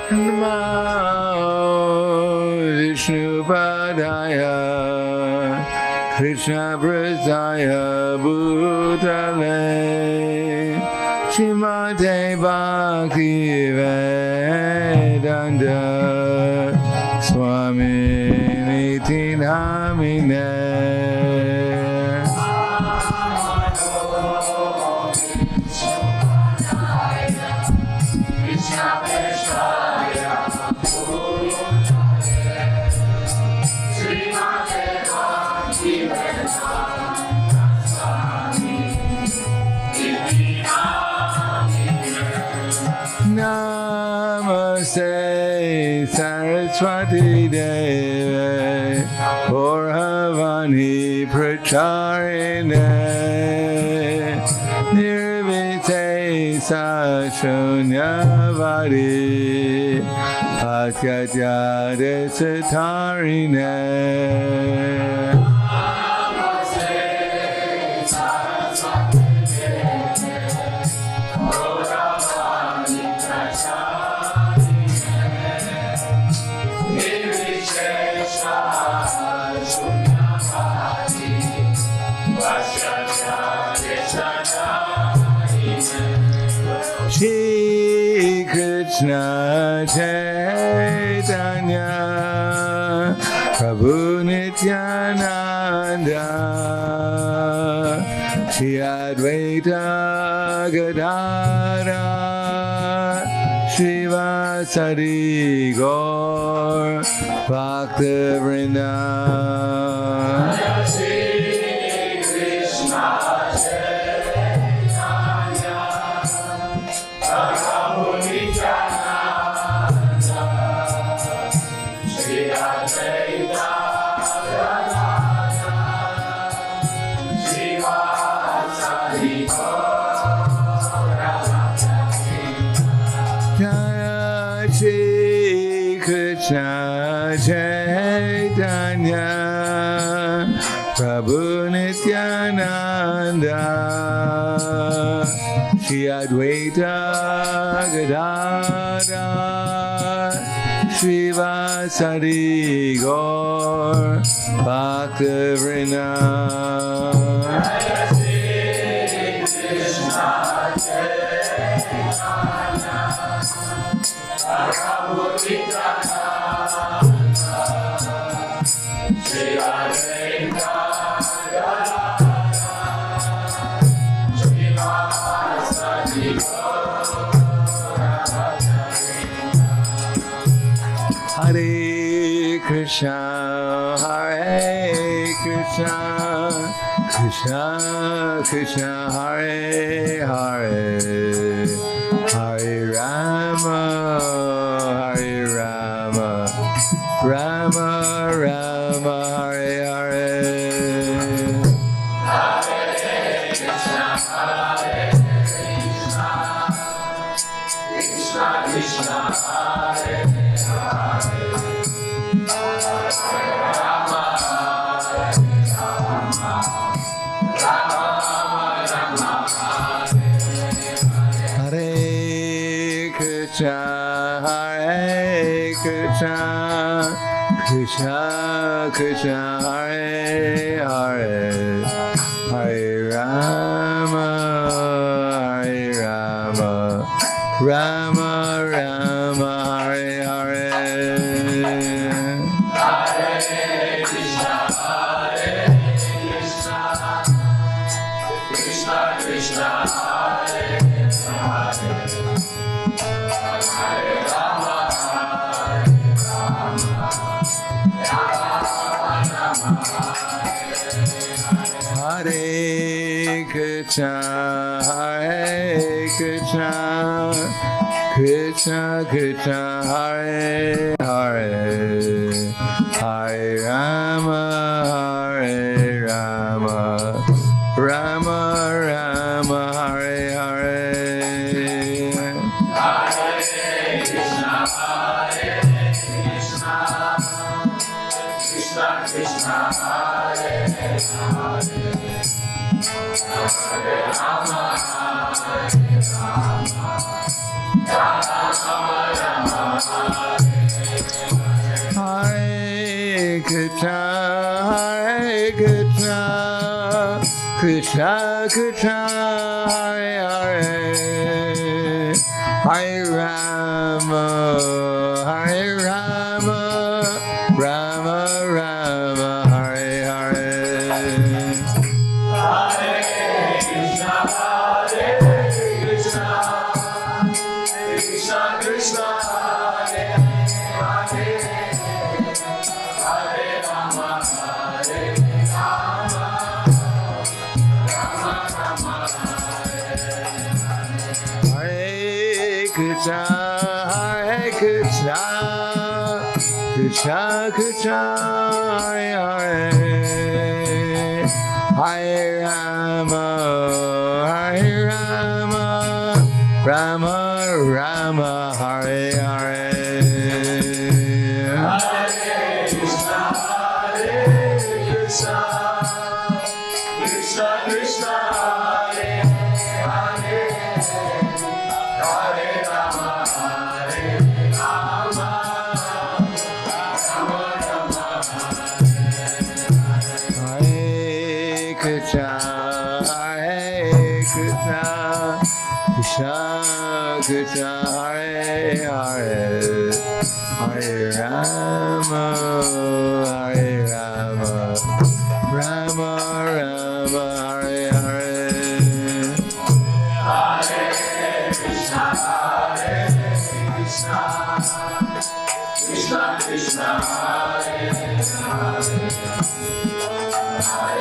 Namo Vishnupadaya Krishna Prasaya Bhutale Srimate Bhakti Vedanta Swami Niti Namine Namaste Saraswati Deve Orhavani Pracharine Nirvitesa Shunyavadi Askatya Desatarine Shri Krishna Chaitanya Prabhu Nityananda Shri Advaita Gadadhara Srivasadi Gaur Bhaktavrinda Chaitanya Prabhu Nityananda Shri Advaita Gadadhara Srivasadi Gaur Bhaktavrinda Hare Krishna, Hare Krishna, Krishna Krishna, Hare Hare, Hare Rama, Hare Rama, Rama Rama, Hare Hare. Hare Krishna, Hare Krishna, Krishna Krishna, Hare Hare Krishna, Krishna Krishna, Hare Hare, Hare Rama, Hare Rama, Rama Rama, Hare Hare. Hare Krishna, Hare Krishna, Krishna Krishna, Hare Hare. Hare Krishna, Hare Krishna, Krishna Krishna, Hare Hare, Hare Rama, Hare Rama, Rama Rama, Hare Hare. Hare Krishna, Hare Krishna, Krishna Krishna, Hare Hare. Hare Rama, Hare Rama, Rama Rama, Hare Krishna, Hare Krishna, Krishna Krishna, Hare Hare, Hare Rama, Hare Rama, Rama Rama, Hare Hare. Hare Krishna, Hare Krishna, Krishna Krishna, Hare Hare, Hare Rama, Hare Rama, Rama Rama, Hare Krishna, Hare Krishna, Krishna Krishna, Hare Hare, Hare Rama, Hare Rama, Rama Rama, Hare Hare. Hare Krishna, Hare Krishna, Krishna Krishna, Hare Hare, Hare Rama, Hare Rama, Rama Rama, Hare Krishna, Hare Krishna, Krishna Krishna, Hare Hare, Hare Rama, Hare Rama, Rama Rama, Hare Hare. Hare Krishna, Hare Krishna, Krishna Krishna, Hare Hare, Hare Rama,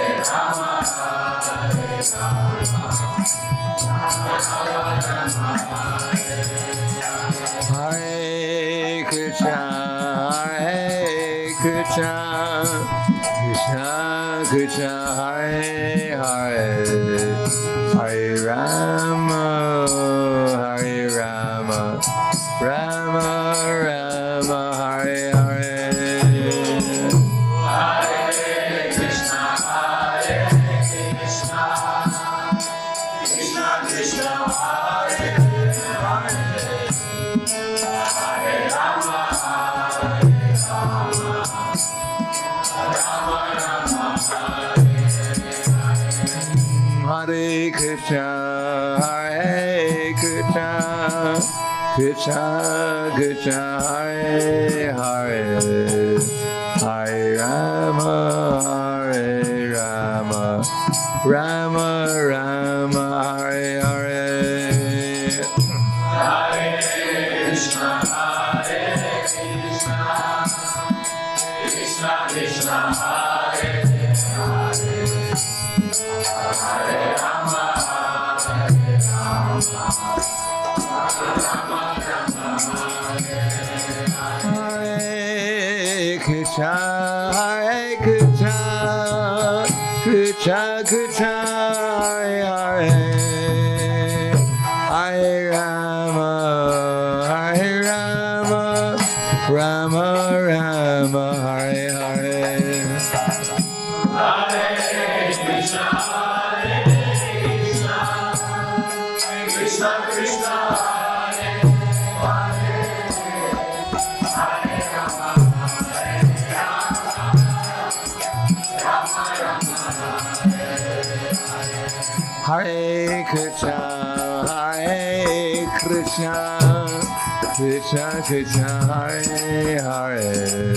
Hare Rama, Hare Krishna, Hare Krishna, Krishna Krishna, Hare Hare, Hare Rama, Hare Rama, Rama Rama, Hare Hare. Hare Krishna, Hare Krishna, Krishna Krishna, Hare Hare, Hare Rama, Hare Rama, Rama Rama, Hare Krishna, Hare Krishna, Krishna Krishna, Hare Hare, Hare Rama, Hare Rama, Rama Rama, Hare Hare. Hare Krishna, Hare Krishna, Krishna Krishna, Hare Hare, Hare Rama, Hare Rama, Rama Rama, Hare Krishna, Hare Krishna, Krishna Krishna, Hare Hare, Hare Rama, Hare Rama, Rama Rama, Hare Hare. Hare Krishna, Hare Krishna, Krishna Krishna, Hare Hare, Hare Rama, Hare Rama, Rama Rama, Hare Krishna, Hare Krishna, Krishna Krishna, Hare Hare,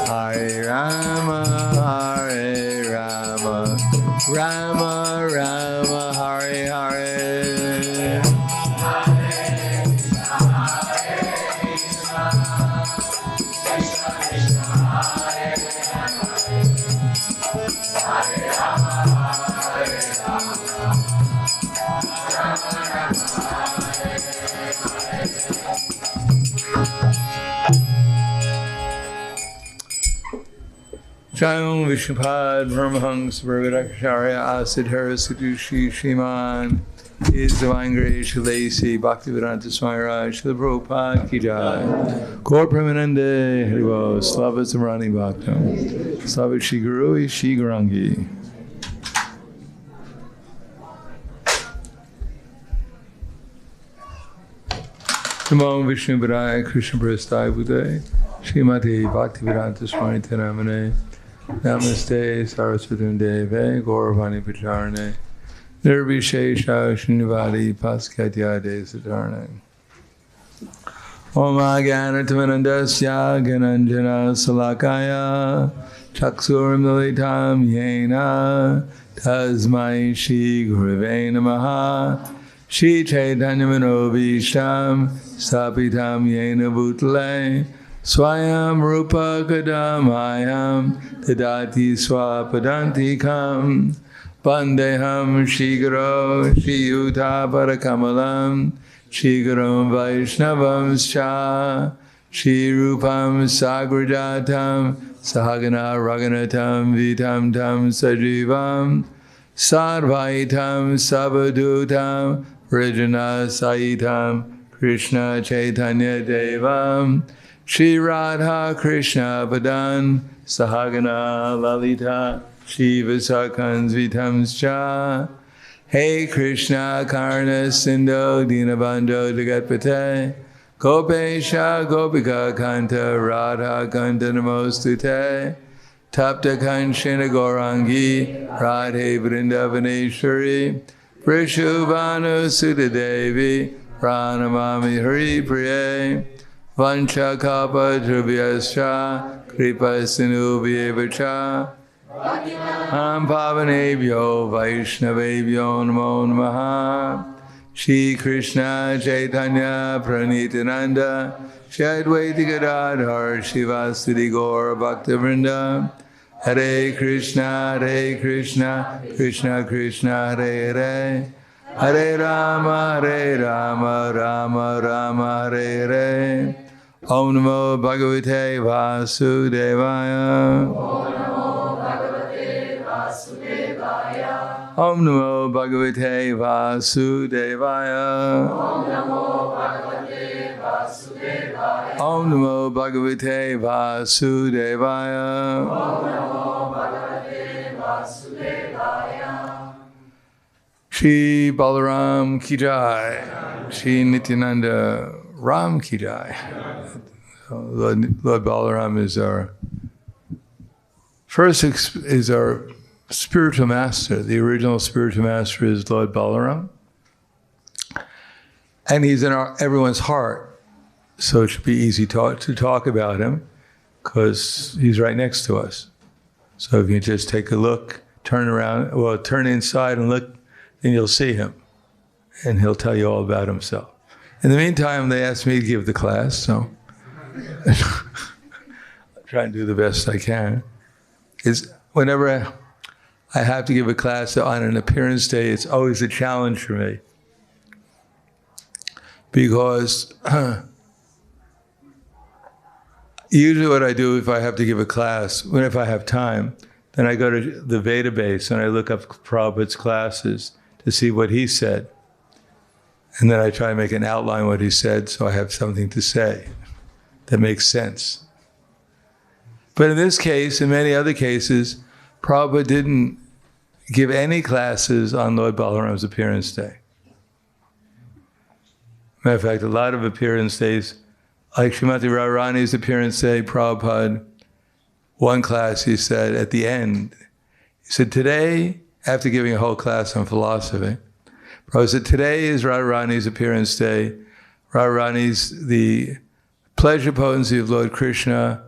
Hare Rama, Hare Rama, Rama Rama, Hare Hare. Jayam Vishnupad Brahmahans Vargadakasharya Asidhara Satushi Shriman His Divine Grace Shalasi Bhaktivedanta Swami Raj Srila Prabhupada Ki Jai Gaur Premanande Haribo Slava Samrani Bhaktam Slava Shri Guru Shri Gurangi. Namo Vishnu Padaya Krishna Prasthaya Bhutaya Srimati Bhaktivedanta Swami Tenamane Namaste Saraswati Deve Gauravani Pacharne Nirvishesha Srinivadi Paskatyade Satarne Om Agyanatamanandasya Gananjana Salakaya Chaksur Militam Yena Tasmai Shri Gurave Namaha Shri Chaitanya Manobishtam Sapitam Yena Bhutale Swayam Rupa Kadamayam Tadati Swapadantikam Vandeham Shigaro Shiyuta Parakamalam Shigaram Vaishnavam Scha Shri Rupam Sagrajatam Sahagana Raganatam Vitam Tam Sajivam Sarvaitam Sabadutam Vrajana Saitam Krishna Chaitanya Devam Shri Radha Krishna Padan Sahagana Lalita Shiva Sakans Vitamscha Hey Krishna Karna Sindho Dinabandho Jagatpate Gopesha Gopika Kanta Radha Kanta Namostute Tapta Kanchana Gaurangi Radhe Vrindavaneshwari Vrishubhanu Sutadevi Pranamami Hari Priye Vancha Kapa Drubhyascha Kripa Sinubhyevacha Pavanebhyo Vaishnavebhyo Namo Namaha Shri Krishna Chaitanya Pranitananda Shri Advaita Gadadhar Shivasati Gaura Bhaktivinoda Hare Krishna Krishna Krishna Hare Hare Hare Rama Rama Rama Hare Hare Om Namo Bhagavate Vasudevaya Om Namo Bhagavate Vasudevaya Om Namo Bhagavate Vasudevaya Shri Balaram ki jai, Shri Nityananda Ram ki jai. Lord Balaram is our our spiritual master. The original spiritual master is Lord Balaram, and he's in everyone's heart. So it should be easy to talk about him because he's right next to us. So if you just take a look, turn inside and look, then you'll see him, and he'll tell you all about himself. In the meantime, they asked me to give the class, so I'll try and do the best I can. Whenever I have to give a class on an appearance day, it's always a challenge for me. Because usually what I do if I have to give a class, if I have time, then I go to the database and I look up Prabhupada's classes to see what he said. And then I try to make an outline of what he said so I have something to say that makes sense. But in this case, in many other cases, Prabhupada didn't give any classes on Lord Balaram's appearance day. Matter of fact, a lot of appearance days, like Srimati Radharani's appearance day, Prabhupada, one class he said at the end, he said, today, after giving a whole class on philosophy, Prabhupada said, today is Radharani's appearance day. Radharani's the pleasure potency of Lord Krishna.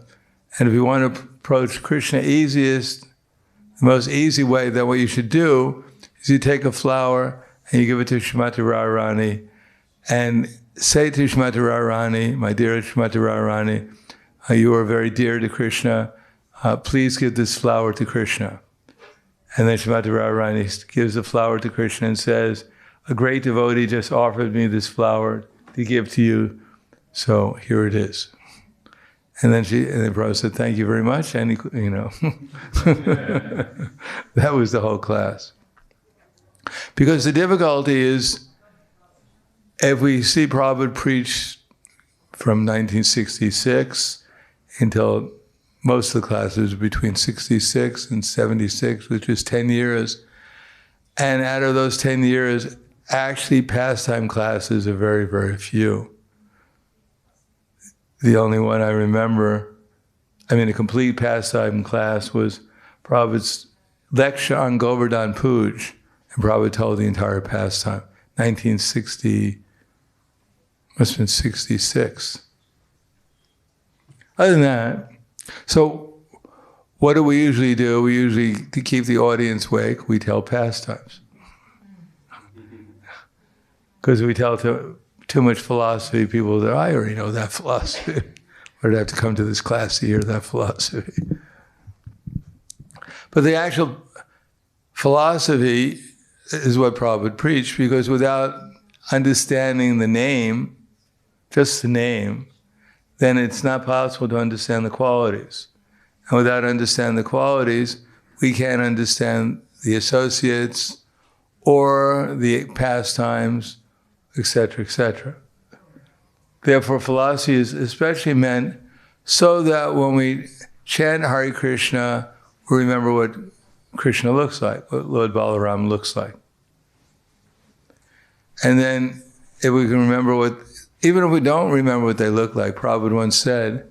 And if you want to approach Krishna the most easy way, then what you should do is you take a flower and you give it to Srimati Radharani and say to Srimati Radharani, my dear Srimati Radharani, you are very dear to Krishna. Please give this flower to Krishna. And then Srimati Radharani gives the flower to Krishna and says, a great devotee just offered me this flower to give to you, so here it is. And then Prabhupada said, thank you very much, and that was the whole class. Because the difficulty is, if we see Prabhupada preach from 1966 until most of the classes between 66 and 76, which is 10 years, and out of those 10 years, actually pastime classes are very, very few. The only one I remember, a complete pastime class was Prabhupada's lecture on Govardhan Puj, and Prabhupada told the entire pastime. 1960, must have been 66. Other than that, so what do we usually do? We usually, to keep the audience awake, we tell pastimes. Because we tell too much philosophy, people say, I already know that philosophy. Or do I have to come to this class to hear that philosophy? But the actual philosophy is what Prabhupada preached, because without understanding the name, just the name, then it's not possible to understand the qualities. And without understanding the qualities, we can't understand the associates or the pastimes, etc., etc. Therefore, philosophy is especially meant so that when we chant Hare Krishna, we remember what Krishna looks like, what Lord Balaram looks like. And then if we can remember even if we don't remember what they look like, Prabhupada once said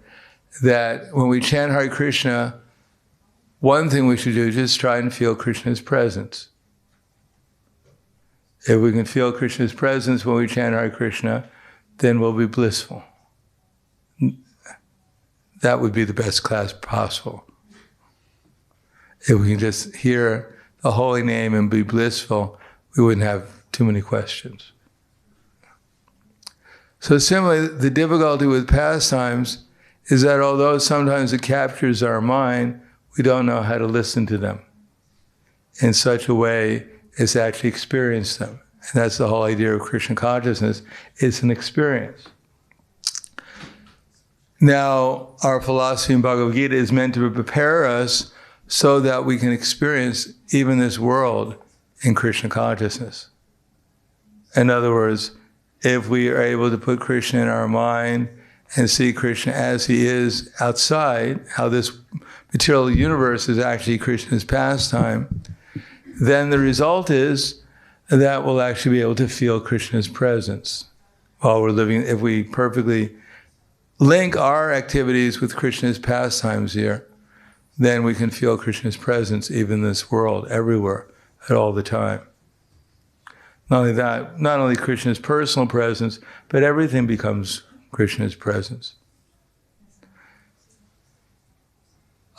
that when we chant Hare Krishna, one thing we should do is just try and feel Krishna's presence. If we can feel Krishna's presence when we chant Hare Krishna, then we'll be blissful. That would be the best class possible. If we can just hear the holy name and be blissful, we wouldn't have too many questions. So similarly, the difficulty with pastimes is that although sometimes it captures our mind, we don't know how to listen to them in such a way as to actually experience them. And that's the whole idea of Krishna consciousness. It's an experience. Now, our philosophy in Bhagavad Gita is meant to prepare us so that we can experience even this world in Krishna consciousness. In other words, if we are able to put Krishna in our mind and see Krishna as he is outside, how this material universe is actually Krishna's pastime, then the result is that we'll actually be able to feel Krishna's presence while we're living. If we perfectly link our activities with Krishna's pastimes here, then we can feel Krishna's presence even in this world, everywhere, at all the time. Not only that, not only Krishna's personal presence, but everything becomes Krishna's presence.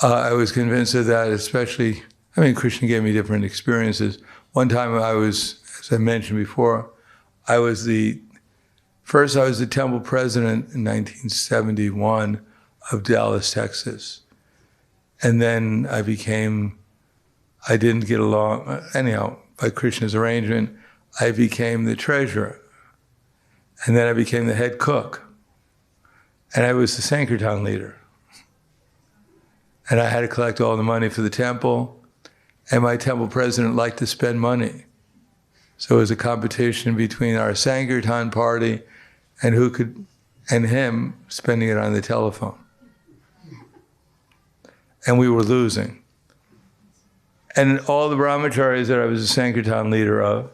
I was convinced of that, especially, Krishna gave me different experiences. One time I was, as I mentioned before, I was the temple president in 1971 of Dallas, Texas. And then I didn't get along, anyhow, by Krishna's arrangement, I became the treasurer. And then I became the head cook. And I was the Sankirtan leader. And I had to collect all the money for the temple. And my temple president liked to spend money. So it was a competition between our Sankirtan party and him spending it on the telephone. And we were losing. And all the brahmacharis that I was a Sankirtan leader of,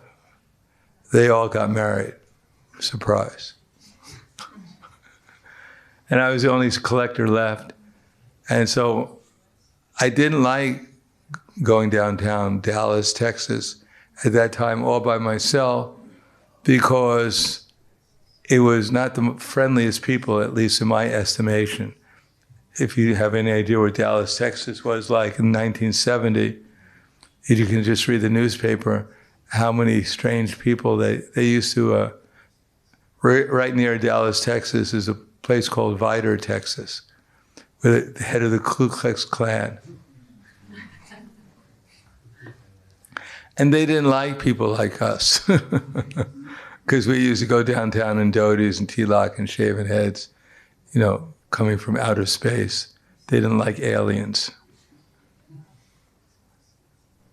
they all got married. Surprise. And I was the only collector left. And so I didn't like going downtown Dallas, Texas, at that time all by myself, because it was not the friendliest people, at least in my estimation. If you have any idea what Dallas, Texas was like in 1970, you can just read the newspaper, how many strange people they used to, right near Dallas, Texas is a place called Vidor, Texas, with the head of the Ku Klux Klan. And they didn't like people like us, because we used to go downtown in dhotis and tilak and shaven heads, coming from outer space. They didn't like aliens.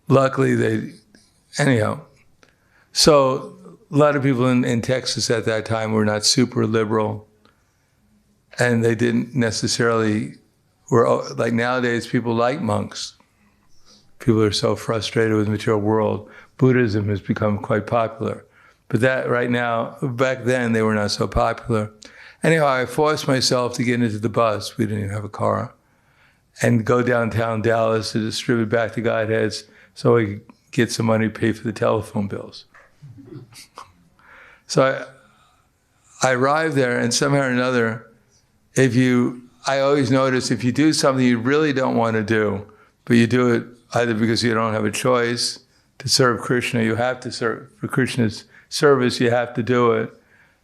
Luckily, anyhow. So a lot of people in Texas at that time were not super liberal, and they didn't necessarily, like nowadays, people like monks. People are so frustrated with the material world. Buddhism has become quite popular. But that right now, back then, they were not so popular. Anyhow, I forced myself to get into the bus. We didn't even have a car. and go downtown Dallas to distribute back to Godheads so he could get some money to pay for the telephone bills. So I arrived there, and somehow or another, I always notice if you do something you really don't want to do, but you do it either because you don't have a choice to serve Krishna, you have to serve, for Krishna's service, you have to do it.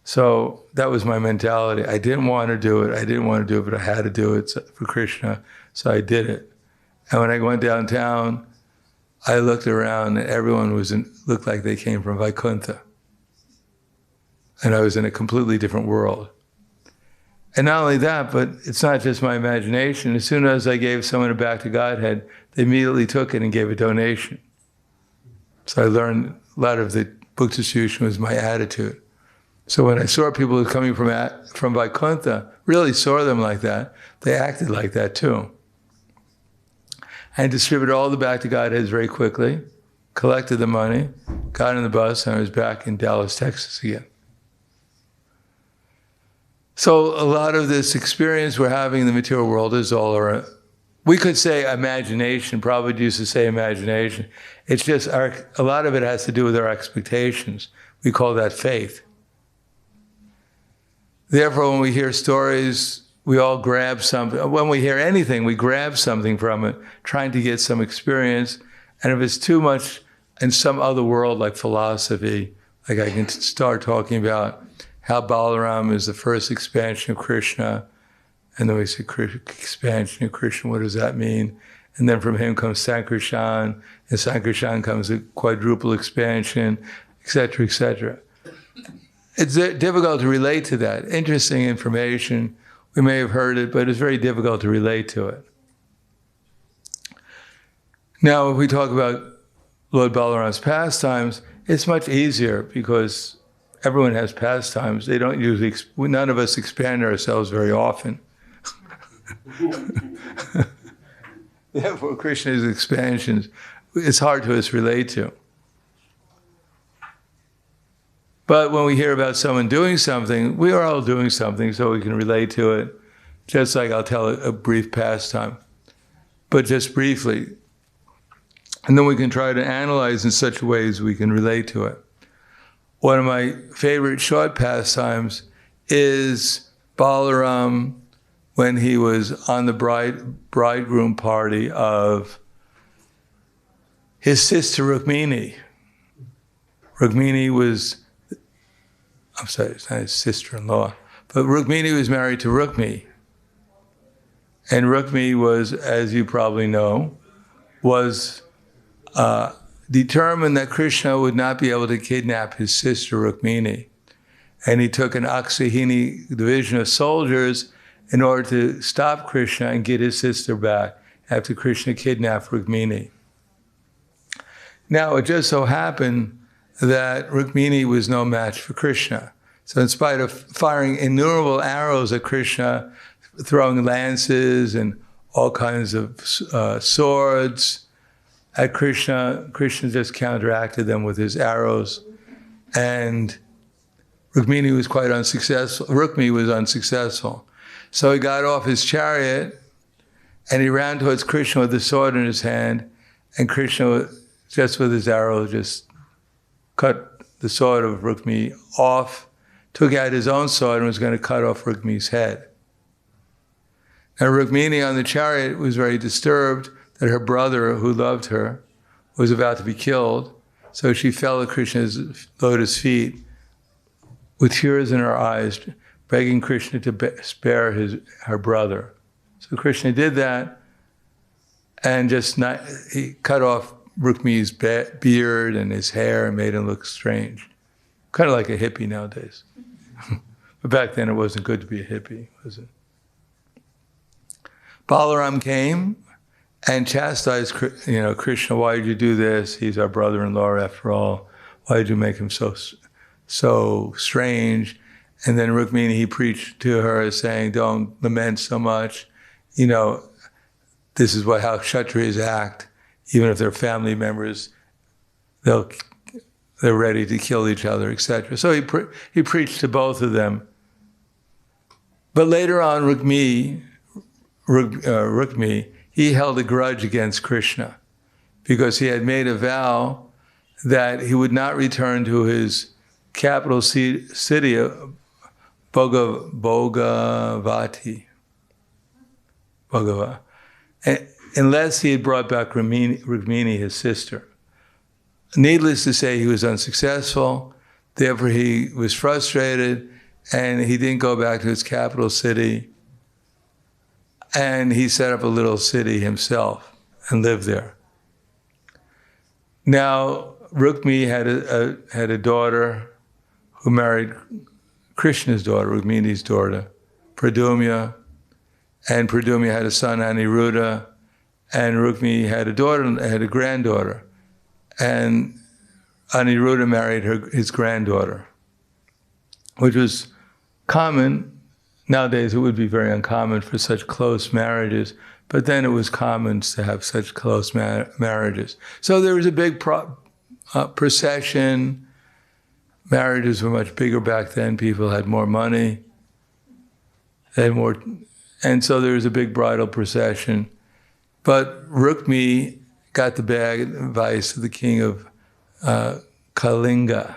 So that was my mentality. I didn't want to do it, but I had to do it for Krishna, so I did it. And when I went downtown, I looked around and everyone looked like they came from Vaikuntha. And I was in a completely different world. And not only that, but it's not just my imagination. As soon as I gave someone a back to Godhead, they immediately took it and gave a donation. So I learned a lot of the book distribution was my attitude. So when I saw people coming from Vaikuntha, really saw them like that, they acted like that too. I distributed all the back to Godheads very quickly, collected the money, got on the bus, and I was back in Dallas, Texas again. So a lot of this experience we're having in the material world is all around. We could say imagination, Prabhupada used to say imagination. It's just a lot of it has to do with our expectations. We call that faith. Therefore, when we hear stories, we all grab something. When we hear anything, we grab something from it, trying to get some experience. And if it's too much in some other world, like philosophy, like I can start talking about how Balaram is the first expansion of Krishna, and then we say expansion of Krishna, what does that mean? And then from him comes Sankarshan, and Sankarshan comes a quadruple expansion, etc., etc. It's difficult to relate to that. Interesting information. We may have heard it, but it's very difficult to relate to it. Now, if we talk about Lord Balaram's pastimes, it's much easier because everyone has pastimes. They don't usually, none of us expand ourselves very often. Therefore, Krishna's expansions, it's hard to us relate to. But when we hear about someone doing something, we are all doing something, so we can relate to it. Just like I'll tell a brief pastime, but just briefly. And then we can try to analyze in such ways we can relate to it. One of my favorite short pastimes is Balaram when he was on the bridegroom party of his sister Rukmini. Rukmini was, I'm sorry, it's not his sister-in-law, but Rukmini was married to Rukmi. And Rukmi was, as you probably know, was determined that Krishna would not be able to kidnap his sister Rukmini. And he took an Aksahini division of soldiers in order to stop Krishna and get his sister back after Krishna kidnapped Rukmini. Now, it just so happened that Rukmini was no match for Krishna. So in spite of firing innumerable arrows at Krishna, throwing lances and all kinds of swords at Krishna, Krishna just counteracted them with his arrows. And Rukmini was quite unsuccessful. Rukmi was unsuccessful. So he got off his chariot and he ran towards Krishna with the sword in his hand, and Krishna, just with his arrow, just cut the sword of Rukmi off, took out his own sword and was going to cut off Rukmi's head. Now Rukmini on the chariot was very disturbed that her brother, who loved her, was about to be killed. So she fell at Krishna's lotus feet with tears in her eyes, begging Krishna to spare her brother. So Krishna did that, and he cut off Rukmi's beard and his hair and made him look strange. Kind of like a hippie nowadays. But back then it wasn't good to be a hippie, was it? Balaram came and chastised, Krishna, why did you do this? He's our brother-in-law after all. Why did you make him so strange? And then Rukmini, he preached to her saying, don't lament so much. This is how Kshatriyas act. Even if they're family members, they're ready to kill each other, etc. So he preached to both of them. But later on, Rukmi, he held a grudge against Krishna because he had made a vow that he would not return to his capital city of Bhogavati, unless he had brought back Rukmini, his sister. Needless to say, he was unsuccessful. Therefore, he was frustrated, and he didn't go back to his capital city. And he set up a little city himself and lived there. Now, Rukmini had a daughter who married Krishna's daughter, Rukmini's daughter, Pradyumna, and Pradyumna had a son, Aniruddha, and Rukmini had a daughter, had a granddaughter, and Aniruddha married his granddaughter, which was common. Nowadays, it would be very uncommon for such close marriages, but then it was common to have such close marriages. So there was a big procession. Marriages were much bigger back then. People had more money. They had more, and so there was a big bridal procession. But Rukmini got the bad advice of the king of Kalinga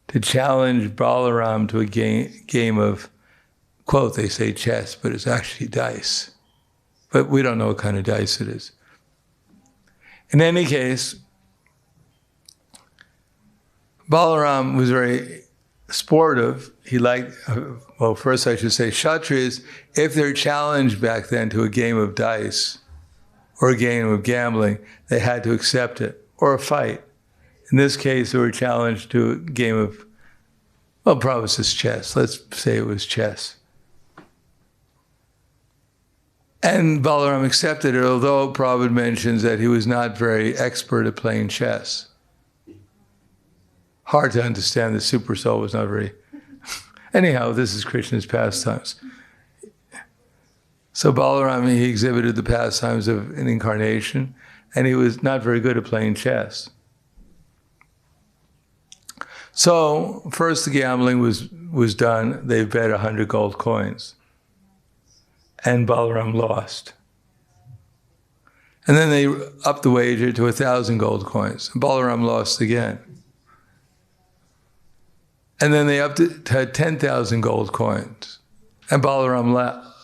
to challenge Balaram to a game of, quote, they say chess, but it's actually dice. But we don't know what kind of dice it is. In any case, Balaram was very sportive. He liked, well, first I should say, Kshatriyas, if they're challenged back then to a game of dice or a game of gambling, they had to accept it, or a fight. In this case, they were challenged to a game of, well, probably it was chess. Let's say it was chess. And Balaram accepted it, although Prabhupada mentions that he was not very expert at playing chess. Hard to understand, the super soul was not very... Anyhow, this is Krishna's pastimes. So Balaram, he exhibited the pastimes of an incarnation, and he was not very good at playing chess. So first the gambling was done. They bet 100 gold coins. And Balaram lost. And then they upped the wager to 1,000 gold coins. And Balaram lost again. And then they upped it to 10,000 gold coins. And Balaram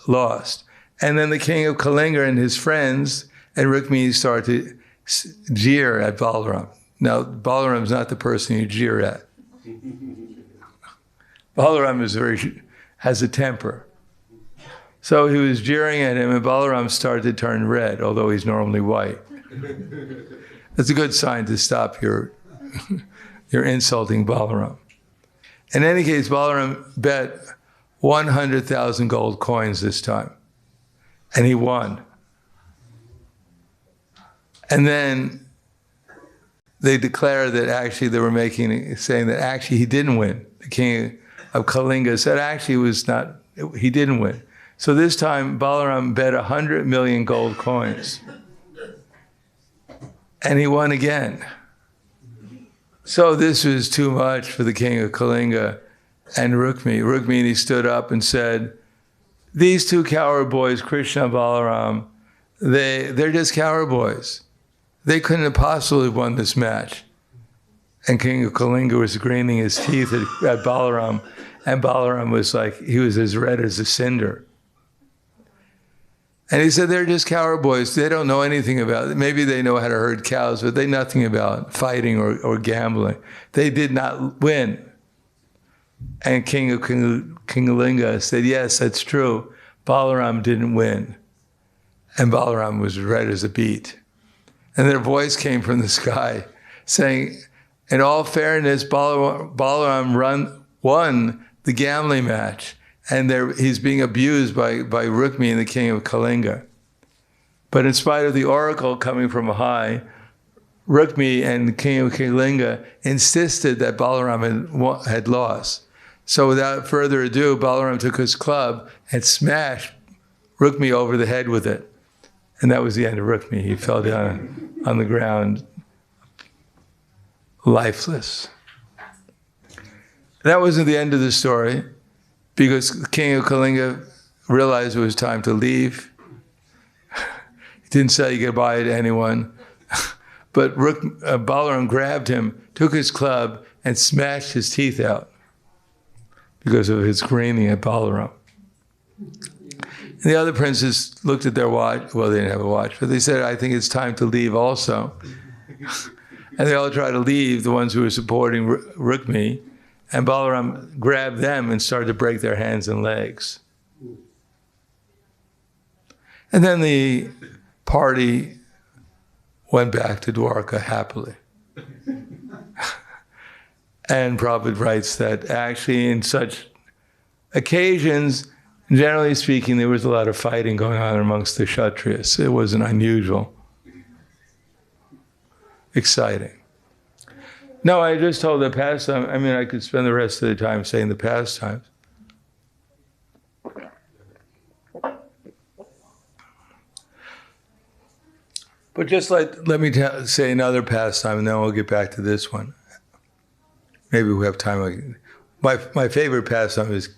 lost. And then the king of Kalinga and his friends and Rukmini started to jeer at Balaram. Now, Balaram's not the person you jeer at. Balaram has a temper. So he was jeering at him, and Balaram started to turn red, although he's normally white. That's a good sign to stop your insulting Balaram. In any case, Balaram bet 100,000 gold coins this time, and he won. And then they declared that actually they were saying that actually he didn't win. The king of Kalinga said actually he didn't win. So this time, Balaram bet 100 million gold coins. And he won again. So this was too much for the king of Kalinga and Rukmini. Rukmini stood up and said, these two coward boys, Krishna and Balaram, they're just coward boys. They couldn't have possibly won this match. And King of Kalinga was grinding his teeth at Balaram. And Balaram was he was as red as a cinder. And he said, they're just coward boys. They don't know anything about it. Maybe they know how to herd cows, but they know nothing about fighting or gambling. They did not win. And King of Kalinga said, yes, that's true. Balaram didn't win. And Balaram was red as a beet. And their voice came from the sky saying, in all fairness, Balaram won the gambling match. And he's being abused by Rukmini and the king of Kalinga. But in spite of the oracle coming from high, Rukmini and the king of Kalinga insisted that Balaram had lost. So without further ado, Balaram took his club and smashed Rukmini over the head with it. And that was the end of Rukmini. He fell down on the ground, lifeless. That wasn't the end of the story, because the king of Kalinga realized it was time to leave. Didn't say goodbye to anyone. But Balaram grabbed him, took his club, and smashed his teeth out because of his screaming at Balaram. And the other princes looked at their watch. Well, they didn't have a watch, but they said, I think it's time to leave also. And they all tried to leave, the ones who were supporting Rukmi, and Balaram grabbed them and started to break their hands and legs. And then the party went back to Dwarka happily. And Prabhupada writes that actually in such occasions, generally speaking, there was a lot of fighting going on amongst the Kshatriyas. It wasn't unusual. Exciting. No, I just told the pastime. I mean, I could spend the rest of the time saying the pastimes. But just let me say another pastime, and then we'll get back to this one. Maybe we have time. My favorite pastime is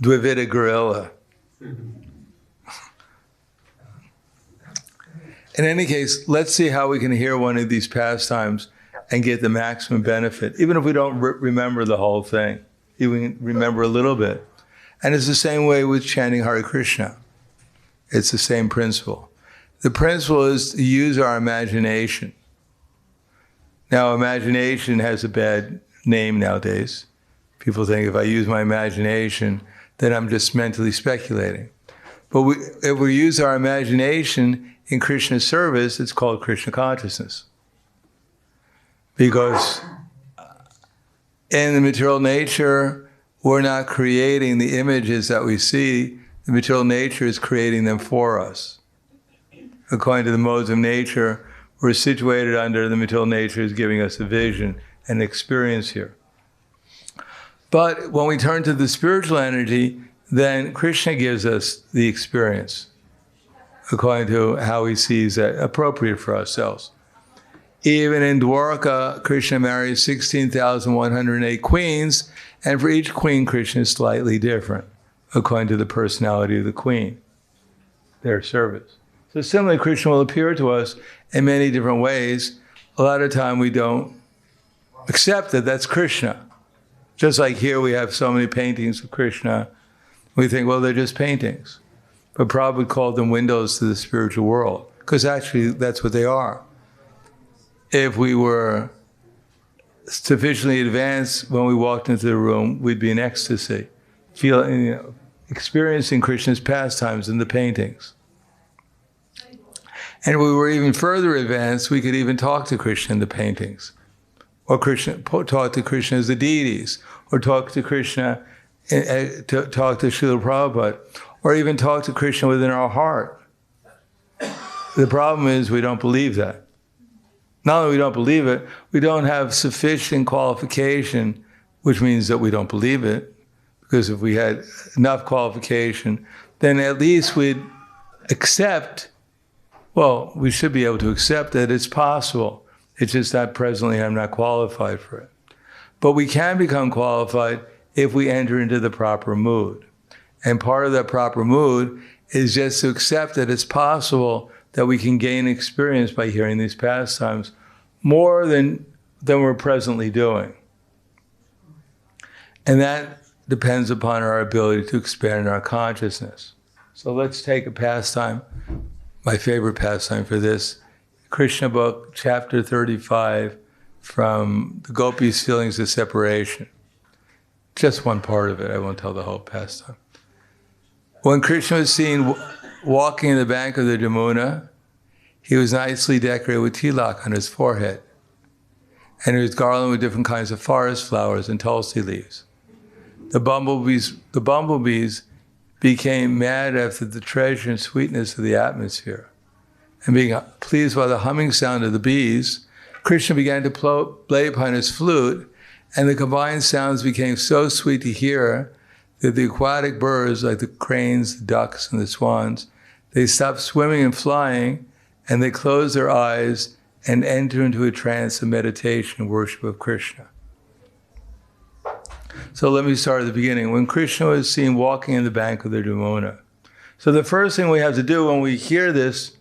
Dvivida Gorilla. In any case, let's see how we can hear one of these pastimes and get the maximum benefit, even if we don't remember the whole thing. Even remember a little bit. And it's the same way with chanting Hare Krishna. It's the same principle. The principle is to use our imagination. Now, imagination has a bad name nowadays. People think if I use my imagination, then I'm just mentally speculating. But if we use our imagination in Krishna's service, it's called Krishna consciousness. Because in the material nature, we're not creating the images that we see. The material nature is creating them for us. According to the modes of nature, we're situated under the material nature is giving us a vision and experience here. But when we turn to the spiritual energy, then Krishna gives us the experience according to how he sees that appropriate for ourselves. Even in Dwarka, Krishna marries 16,108 queens, and for each queen, Krishna is slightly different according to the personality of the queen, their service. So similarly, Krishna will appear to us in many different ways. A lot of time we don't accept that that's Krishna. Just like here we have so many paintings of Krishna, we think, well, they're just paintings. But Prabhupada called them windows to the spiritual world, because actually that's what they are. If we were sufficiently advanced when we walked into the room, we'd be in ecstasy, experiencing Krishna's pastimes in the paintings. And if we were even further advanced, we could even talk to Krishna in the paintings. Or talk to Krishna as the deities. Or talk to Krishna, talk to Srila Prabhupada. Or even talk to Krishna within our heart. The problem is we don't believe that. Not only we don't believe it, we don't have sufficient qualification, which means that we don't believe it. Because if we had enough qualification, then at least we'd accept. Well, we should be able to accept that it's possible. It's just that presently I'm not qualified for it. But we can become qualified if we enter into the proper mood. And part of that proper mood is just to accept that it's possible that we can gain experience by hearing these pastimes more than we're presently doing. And that depends upon our ability to expand our consciousness. So let's take a pastime. My favorite pastime for this, Krishna book, chapter 35, from the Gopis' feelings of separation. Just one part of it, I won't tell the whole pastime. When Krishna was seen walking in the bank of the Jamuna, he was nicely decorated with tilak on his forehead. And he was garlanded with different kinds of forest flowers and tulsi leaves. The bumblebees became mad after the treasure and sweetness of the atmosphere. And being pleased by the humming sound of the bees, Krishna began to play upon his flute, and the combined sounds became so sweet to hear that the aquatic birds, like the cranes, the ducks, and the swans, they stopped swimming and flying, and they closed their eyes and entered into a trance of meditation and worship of Krishna. So let me start at the beginning. When Krishna was seen walking in the bank of the Jamuna. So the first thing we have to do when we hear this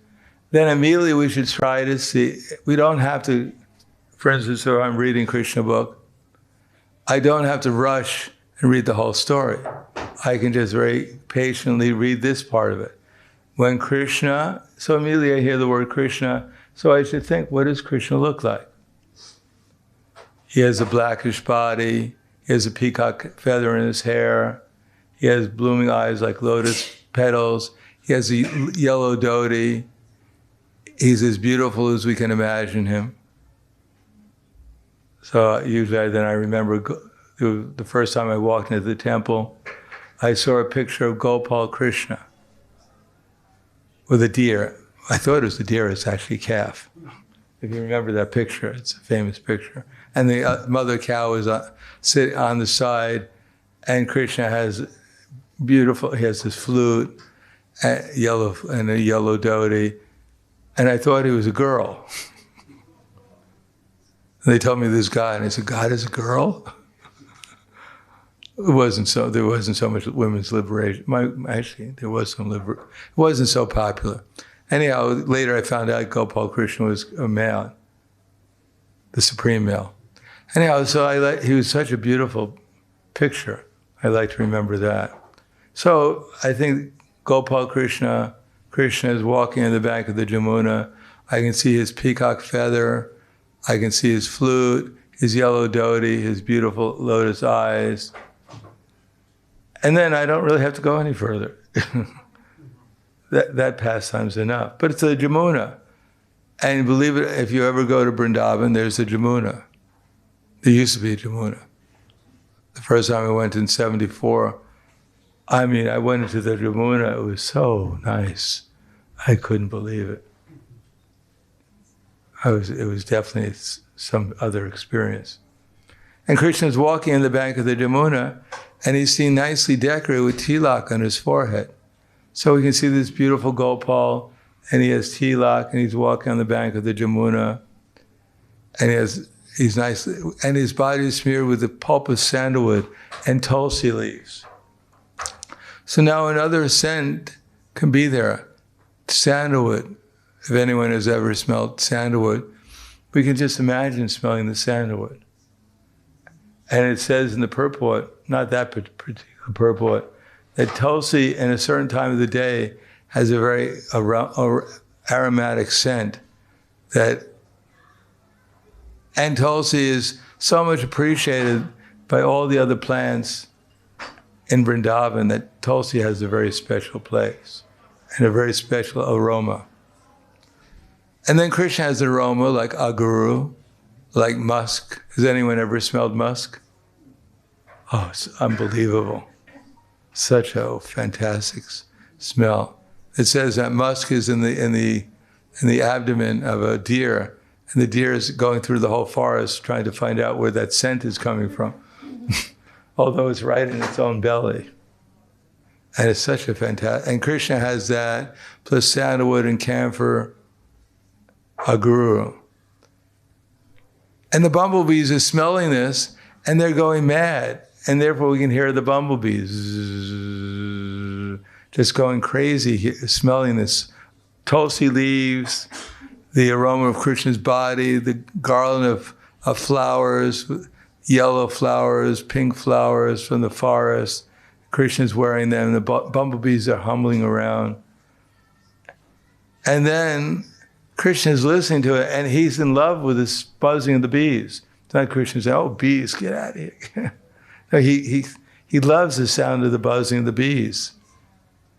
then immediately we should try to see, we don't have to, for instance, if I'm reading Krishna book, I don't have to rush and read the whole story. I can just very patiently read this part of it. When Krishna, so immediately I hear the word Krishna, so I should think, what does Krishna look like? He has a blackish body, he has a peacock feather in his hair, he has blooming eyes like lotus petals, he has a yellow dhoti, he's as beautiful as we can imagine him. So usually then I remember the first time I walked into the temple, I saw a picture of Gopal Krishna with a deer. I thought it was a deer, it's actually a calf. If you remember that picture, it's a famous picture. And the mother cow is sitting on the side, and Krishna has beautiful, he has this flute, and a yellow dhoti, and I thought he was a girl. And they told me this God, and I said, God is a girl? There wasn't so much women's liberation. Actually, there was some liberation. It wasn't so popular. Anyhow, later I found out Gopal Krishna was a male, the supreme male. Anyhow, so he was such a beautiful picture. I like to remember that. So I think Gopal Krishna is walking on the bank of the Jamuna. I can see his peacock feather. I can see his flute, his yellow dhoti, his beautiful lotus eyes. And then I don't really have to go any further. that pastime's enough. But it's a Jamuna. And believe it, if you ever go to Vrindavan, there's a Jamuna. There used to be a Jamuna. The first time I went in 74, I went into the Jamuna, it was so nice. I couldn't believe it. It was definitely some other experience. And Krishna's walking on the bank of the Jamuna, and he's seen nicely decorated with tilak on his forehead. So we can see this beautiful Gopal, and he has tilak, and he's walking on the bank of the Jamuna, and he's nice, and his body is smeared with the pulp of sandalwood and tulsi leaves. So now another scent can be there, sandalwood. If anyone has ever smelled sandalwood, we can just imagine smelling the sandalwood. And it says in the purport, not that particular purport, that tulsi in a certain time of the day has a very aromatic scent. And tulsi is so much appreciated by all the other plants in Vrindavan that tulsi has a very special place and a very special aroma. And then Krishna has an aroma like aguru, like musk. Has anyone ever smelled musk? Oh, it's unbelievable. Such a fantastic smell. It says that musk is in the abdomen of a deer, and the deer is going through the whole forest trying to find out where that scent is coming from, although it's right in its own belly. And it's such a fantastic, and Krishna has that, plus sandalwood and camphor, aguru. And the bumblebees are smelling this, and they're going mad. And therefore we can hear the bumblebees just going crazy, smelling this tulsi leaves, the aroma of Krishna's body, the garland of flowers, yellow flowers, pink flowers from the forest. Krishna's wearing them, the bumblebees are humming around. And then Krishna's listening to it, and he's in love with this buzzing of the bees. It's not Krishna saying, oh, bees, get out of here. No, he loves the sound of the buzzing of the bees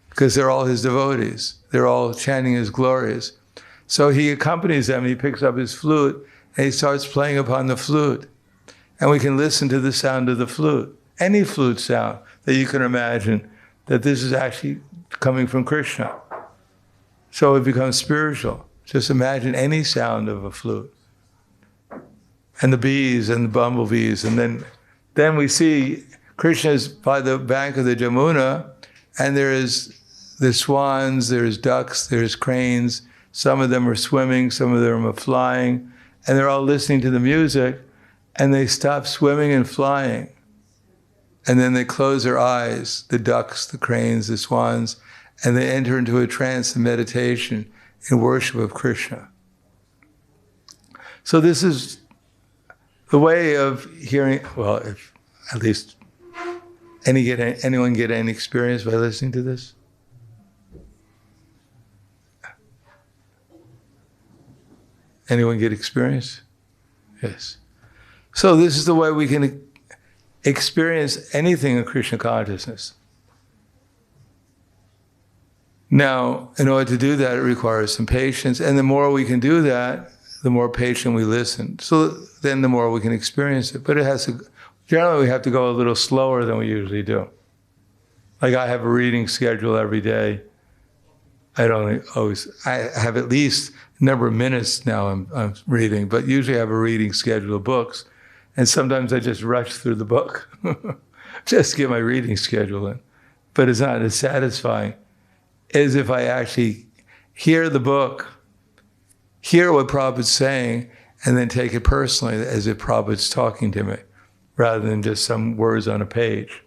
because they're all his devotees. They're all chanting his glories. So he accompanies them, he picks up his flute, and he starts playing upon the flute. And we can listen to the sound of the flute, any flute sound that you can imagine, that this is actually coming from Krishna. So it becomes spiritual. Just imagine any sound of a flute. And the bees and the bumblebees. And then we see Krishna is by the bank of the Jamuna, and there's swans, there's ducks, there's cranes. Some of them are swimming, some of them are flying, and they're all listening to the music, and they stop swimming and flying. And then they close their eyes, the ducks, the cranes, the swans, and they enter into a trance of meditation, in worship of Krishna. So this is the way of hearing, well, if at least anyone get any experience by listening to this? Anyone get experience? Yes. So this is the way we can experience anything in Krishna consciousness. Now, in order to do that, it requires some patience, and the more we can do that, the more patient we listen. So then the more we can experience it. But it has to, generally we have to go a little slower than we usually do. Like I have a reading schedule every day. I have at least a number of minutes now I'm reading, but usually I have a reading schedule of books. And sometimes I just rush through the book, just to get my reading schedule in. But it's not as satisfying as if I actually hear the book, hear what Prabhupada's saying, and then take it personally as if Prabhupada's talking to me, rather than just some words on a page.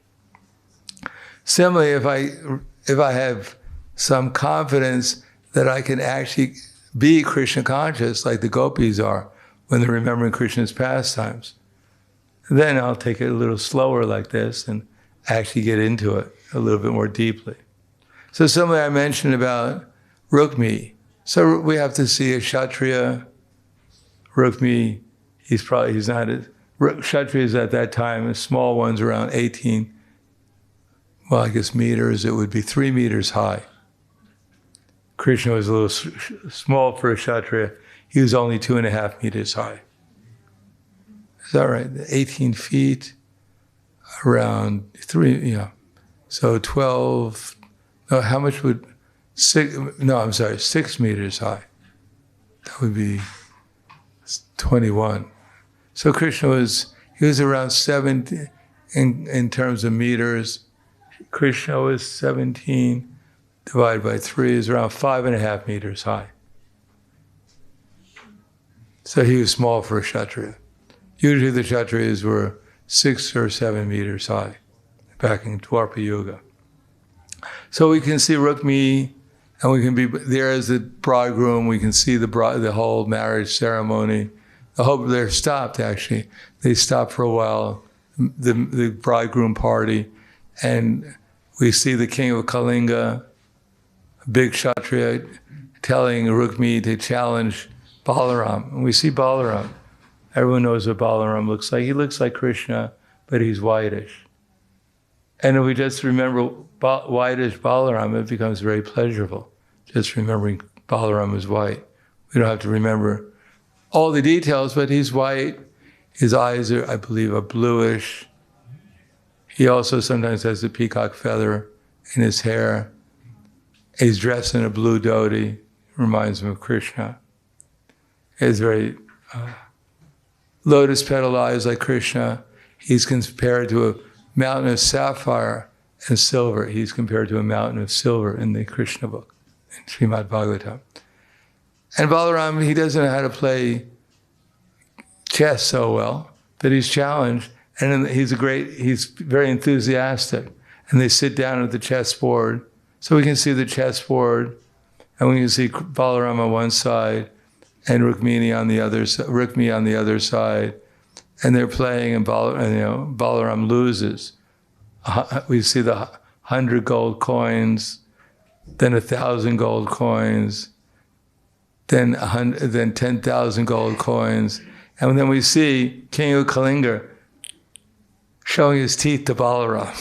Similarly, if I have some confidence that I can actually be Krishna conscious, like the gopis are, when they're remembering Krishna's pastimes, then I'll take it a little slower like this and actually get into it a little bit more deeply. So similarly, I mentioned about Rukmi. So we have to see a Kshatriya. Rukmi, he's not as, Kshatriyas at that time, small ones around 18, well, I guess meters, it would be 3 meters high. Krishna was a little small for a Kshatriya. He was only 2.5 meters high. Is that right? 18 feet, around 3, yeah. So 12, no, how much would, 6 meters high. That would be 21. So Krishna he was around 17, in terms of meters. Krishna was 17 divided by 3 is around 5.5 meters high. So he was small for a Kshatriya. Usually the Kshatriyas were 6 or 7 meters high, back in Dwapara Yuga. So we can see Rukmi, and we can be there as the bridegroom. We can see the whole marriage ceremony. They're stopped, actually. They stopped for a while, the bridegroom party, and we see the king of Kalinga, a big Kshatriya, telling Rukmi to challenge Balaram. And we see Balaram. Everyone knows what Balaram looks like. He looks like Krishna, but he's whitish. And if we just remember whitish Balaram, it becomes very pleasurable, just remembering Balaram is white. We don't have to remember all the details, but he's white. His eyes are, I believe, are bluish. He also sometimes has a peacock feather in his hair. He's dressed in a blue dhoti, reminds him of Krishna. He has very lotus petal eyes like Krishna. He's compared to a mountain of sapphire and silver. He's compared to a mountain of silver in the Krishna book, in Srimad Bhagavatam. And Balaram, he doesn't know how to play chess so well, but he's challenged, and he's very enthusiastic. And they sit down at the chessboard, so we can see the chessboard, and we can see Balaram on one side, and Rukmini on the other side, and they're playing, and Balaram loses. We see the 100 gold coins, then 1,000 gold coins, then 10,000 gold coins, and then we see King of Kalinga showing his teeth to Balaram.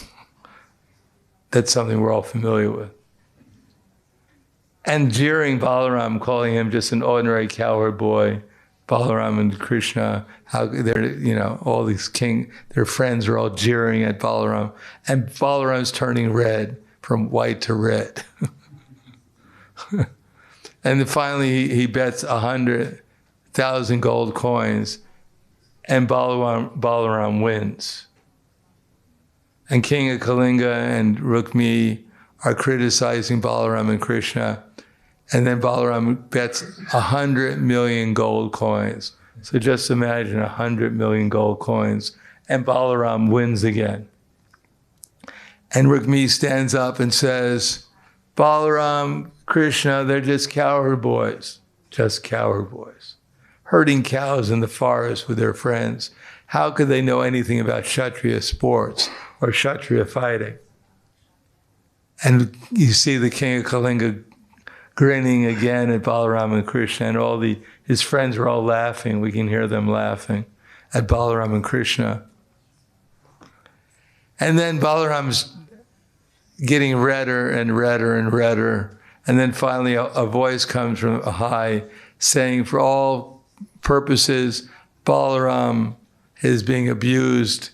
That's something we're all familiar with. And jeering Balaram, calling him just an ordinary cowherd boy. Balaram and Krishna, how they're, all these their friends are all jeering at Balaram. And Balaram's turning red, from white to red. And then finally he bets 100,000 gold coins, and Balaram wins. And King of Kalinga and Rukmi are criticizing Balaram and Krishna, and then Balaram bets 100 million gold coins. So just imagine 100 million gold coins, and Balaram wins again. And Rukmi stands up and says, Balaram, Krishna, they're just cowherd boys, herding cows in the forest with their friends. How could they know anything about Kshatriya sports or Kshatriya fighting? And you see the king of Kalinga grinning again at Balaram and Krishna, and his friends are all laughing. We can hear them laughing at Balaram and Krishna. And then Balaram's getting redder and redder and redder. And then finally a voice comes from high saying, for all purposes, Balaram is being abused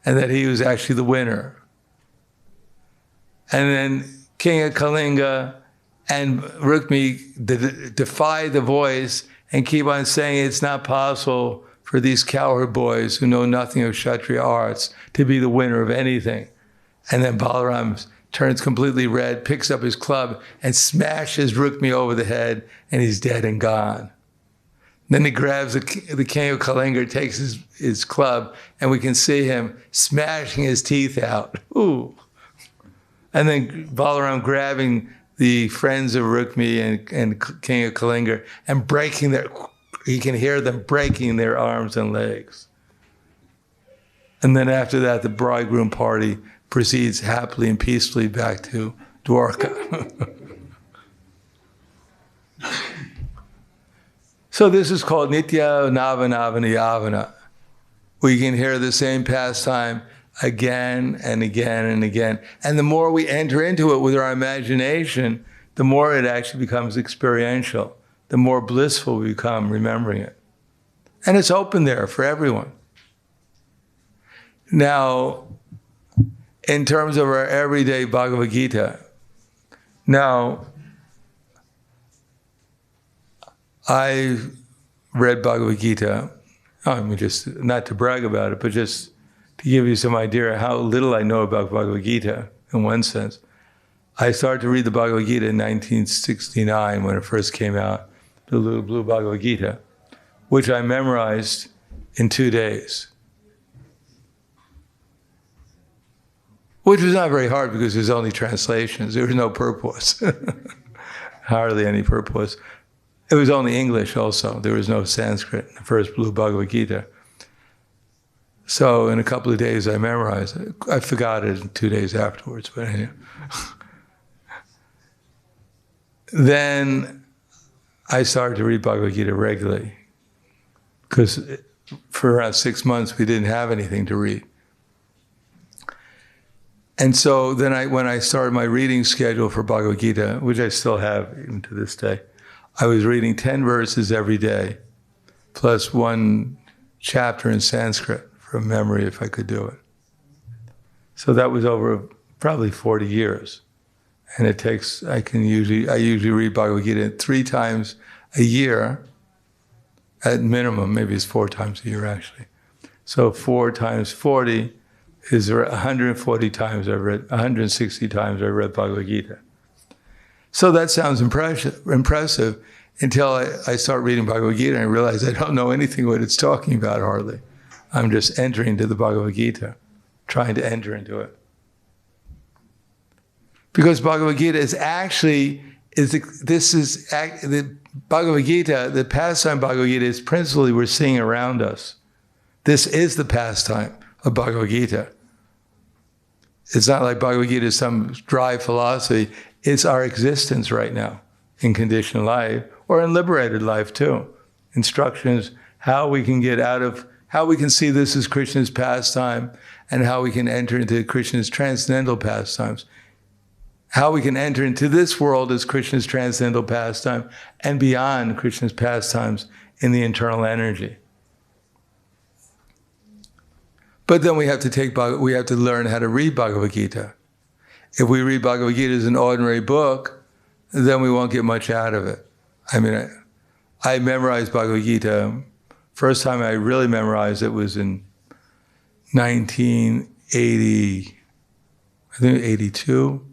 and that he was actually the winner. And then King of Kalinga and Rukmi defy the voice and keep on saying it's not possible for these cowherd boys who know nothing of Kshatriya arts to be the winner of anything. And then Balaram turns completely red, picks up his club and smashes Rukmi over the head, and he's dead and gone. Then he grabs the king of Kalinga, takes his club, and we can see him smashing his teeth out. Ooh. And then Balaram grabbing the friends of Rukmi and king of Kalinga and he can hear them breaking their arms and legs. And then after that, the bridegroom party proceeds happily and peacefully back to Dwarka. So this is called Nitya Navanavana Yavana. We can hear the same pastime again and again and again. And the more we enter into it with our imagination, the more it actually becomes experiential, the more blissful we become remembering it. And it's open there for everyone. Now, in terms of our everyday Bhagavad Gita, now, I read Bhagavad Gita, I mean, just not to brag about it, but just to give you some idea how little I know about Bhagavad Gita, in one sense. I started to read the Bhagavad Gita in 1969 when it first came out, the little blue Bhagavad Gita, which I memorized in 2 days. Which was not very hard because there's only translations. There was no purpose. Hardly any purpose. It was only English also. There was no Sanskrit in the first blue Bhagavad Gita. So in a couple of days I memorized it. I forgot it in 2 days afterwards, but anyway. Then I started to read Bhagavad Gita regularly because for around 6 months we didn't have anything to read. And so then when I started my reading schedule for Bhagavad Gita, which I still have even to this day, I was reading 10 verses every day, plus 1 chapter in Sanskrit from memory if I could do it. So that was over probably 40 years. And it takes, I usually read Bhagavad Gita 3 times a year, at minimum, maybe it's 4 times a year actually. So 4 times 40 is 140 times I've read, 160 times I've read Bhagavad Gita. So that sounds impressive until I start reading Bhagavad Gita and I realize I don't know anything what it's talking about hardly. I'm just entering into the Bhagavad Gita, trying to enter into it. Because Bhagavad Gita is actually, the Bhagavad Gita, the pastime Bhagavad Gita is principally we're seeing around us. This is the pastime of Bhagavad Gita. It's not like Bhagavad Gita is some dry philosophy. It's our existence right now in conditioned life or in liberated life too. Instructions, how we can get out of, how we can see this as Krishna's pastime and how we can enter into Krishna's transcendental pastimes. How we can enter into this world as Krishna's transcendental pastime and beyond Krishna's pastimes in the internal energy. But then we have to learn how to read Bhagavad Gita. If we read Bhagavad Gita as an ordinary book, then we won't get much out of it. I mean, I memorized Bhagavad Gita. First time I really memorized it was in 1980, I think 82.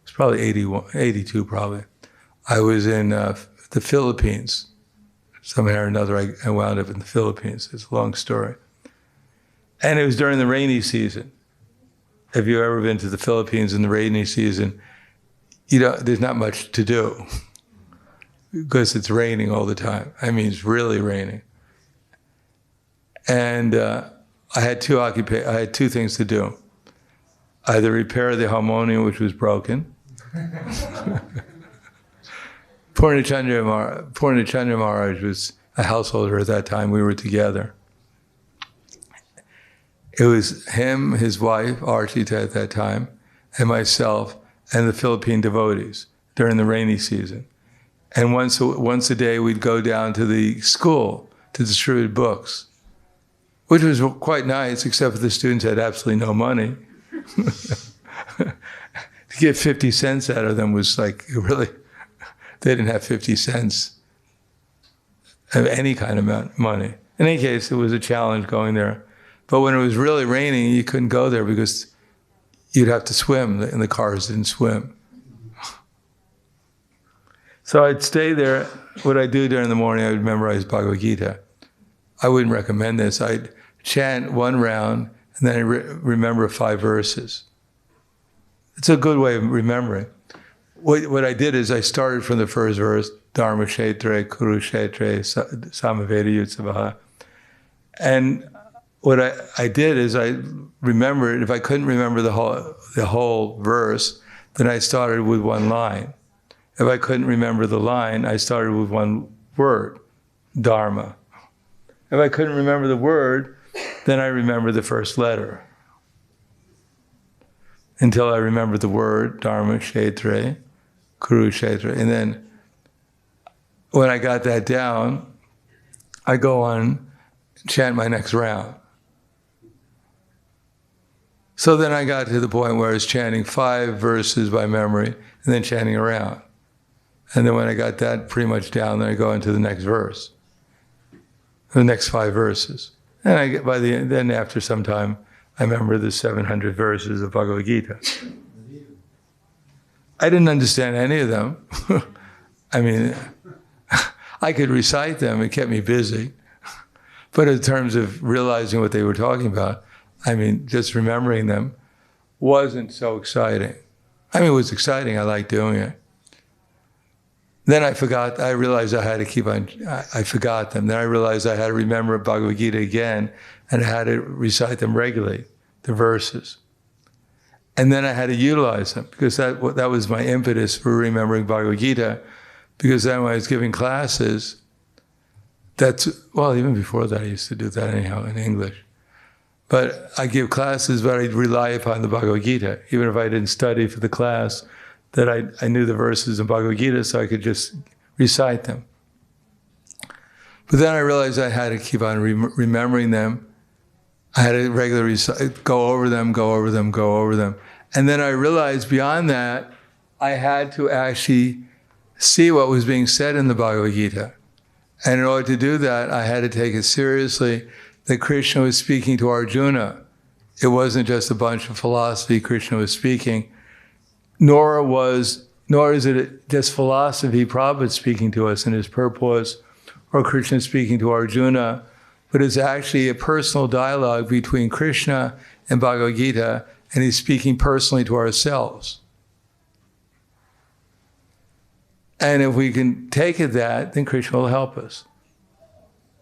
It's probably 81, 82 probably. I was in the Philippines. Somehow or another I wound up in the Philippines. It's a long story. And it was during the rainy season. If you've ever been to the Philippines in the rainy season, there's not much to do because it's raining all the time. I mean, it's really raining. And I had two things to do. Either repair the harmonium, which was broken. Purnachandra Maharaj was a householder at that time. We were together. It was him, his wife, Archita at that time, and myself, and the Philippine devotees during the rainy season. And once a day, we'd go down to the school to distribute books, which was quite nice, except for the students had absolutely no money. To get 50 cents out of them was like, really, they didn't have 50 cents of any kind of money. In any case, it was a challenge going there. But when it was really raining, you couldn't go there because you'd have to swim, and the cars didn't swim. So I'd stay there. What I'd do during the morning, I would memorize Bhagavad Gita. I wouldn't recommend this. I'd chant one round, and then I'd remember 5 verses. It's a good way of remembering. What I did is I started from the first verse, Dharma Kshetre, Kuru Kshetre, Samaveda Yutsavaha. And what I did is I remembered, if I couldn't remember the whole verse, then I started with one line. If I couldn't remember the line, I started with one word, Dharma. If I couldn't remember the word, then I remembered the first letter. Until I remembered the word, Dharma Kshetre, Kuru Kshetre. And then when I got that down, I go on, chant my next round. So then I got to the point where I was chanting 5 verses by memory and then chanting around. And then when I got that pretty much down, then I go into the next verse, the next 5 verses. And then after some time, I remember the 700 verses of Bhagavad Gita. I didn't understand any of them. I mean, I could recite them, it kept me busy. But in terms of realizing what they were talking about, I mean, just remembering them wasn't so exciting. I mean, it was exciting, I liked doing it. Then I realized I had to keep on, I forgot them. Then I realized I had to remember Bhagavad Gita again, and I had to recite them regularly, the verses. And then I had to utilize them, because that was my impetus for remembering Bhagavad Gita, because then when I was giving classes, even before that I used to do that anyhow in English. But I give classes, but I'd rely upon the Bhagavad Gita, even if I didn't study for the class, that I knew the verses in Bhagavad Gita, so I could just recite them. But then I realized I had to keep on remembering them. I had to regularly go over them. And then I realized beyond that, I had to actually see what was being said in the Bhagavad Gita. And in order to do that, I had to take it seriously that Krishna was speaking to Arjuna. It wasn't just a bunch of philosophy Krishna was speaking, nor is it just philosophy Prabhupada speaking to us in his purpose, or Krishna speaking to Arjuna, but it's actually a personal dialogue between Krishna and Bhagavad Gita, and he's speaking personally to ourselves. And if we can take it that, then Krishna will help us.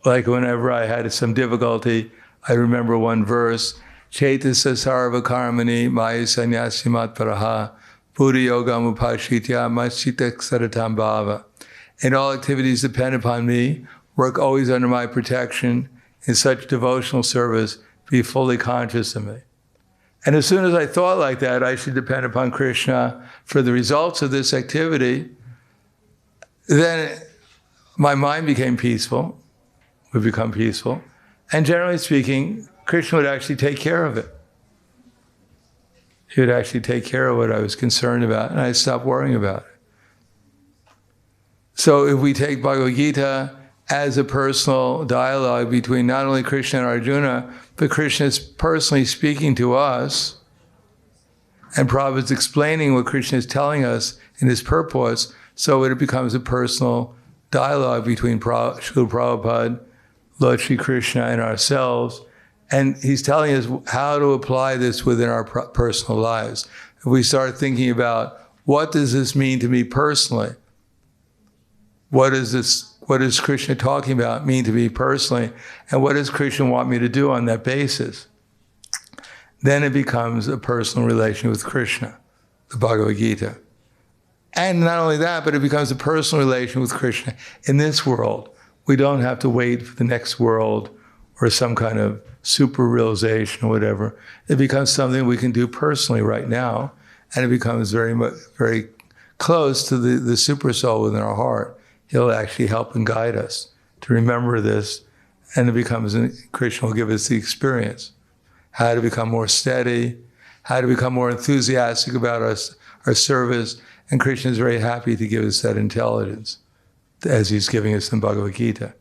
Like whenever I had some difficulty, I remember one verse, Chaitasa sarva karmani maya sannyasimat paraha buddha yogam upashitya maschitak saratam bhava. And all activities depend upon me, work always under my protection, in such devotional service, be fully conscious of me. And as soon as I thought like that, I should depend upon Krishna for the results of this activity, then my mind became peaceful, would become peaceful, and generally speaking, Krishna would actually take care of it. He would actually take care of what I was concerned about, and I stopped worrying about it. So if we take Bhagavad Gita as a personal dialogue between not only Krishna and Arjuna, but Krishna is personally speaking to us, and Prabhupada's explaining what Krishna is telling us in his purports, so it becomes a personal dialogue between Srila Prabhupada, Lord Shri Krishna, and ourselves. And he's telling us how to apply this within our personal lives. If we start thinking about what does this mean to me personally? What is Krishna talking about mean to me personally? And what does Krishna want me to do on that basis? Then it becomes a personal relation with Krishna, the Bhagavad Gita. And not only that, but it becomes a personal relation with Krishna in this world. We don't have to wait for the next world or some kind of super realization or whatever. It becomes something we can do personally right now, and it becomes very close to the super soul within our heart. He'll actually help and guide us to remember this, and it becomes, Krishna will give us the experience, how to become more steady, how to become more enthusiastic about our service, and Krishna is very happy to give us that intelligence as he's giving us in Bhagavad Gita.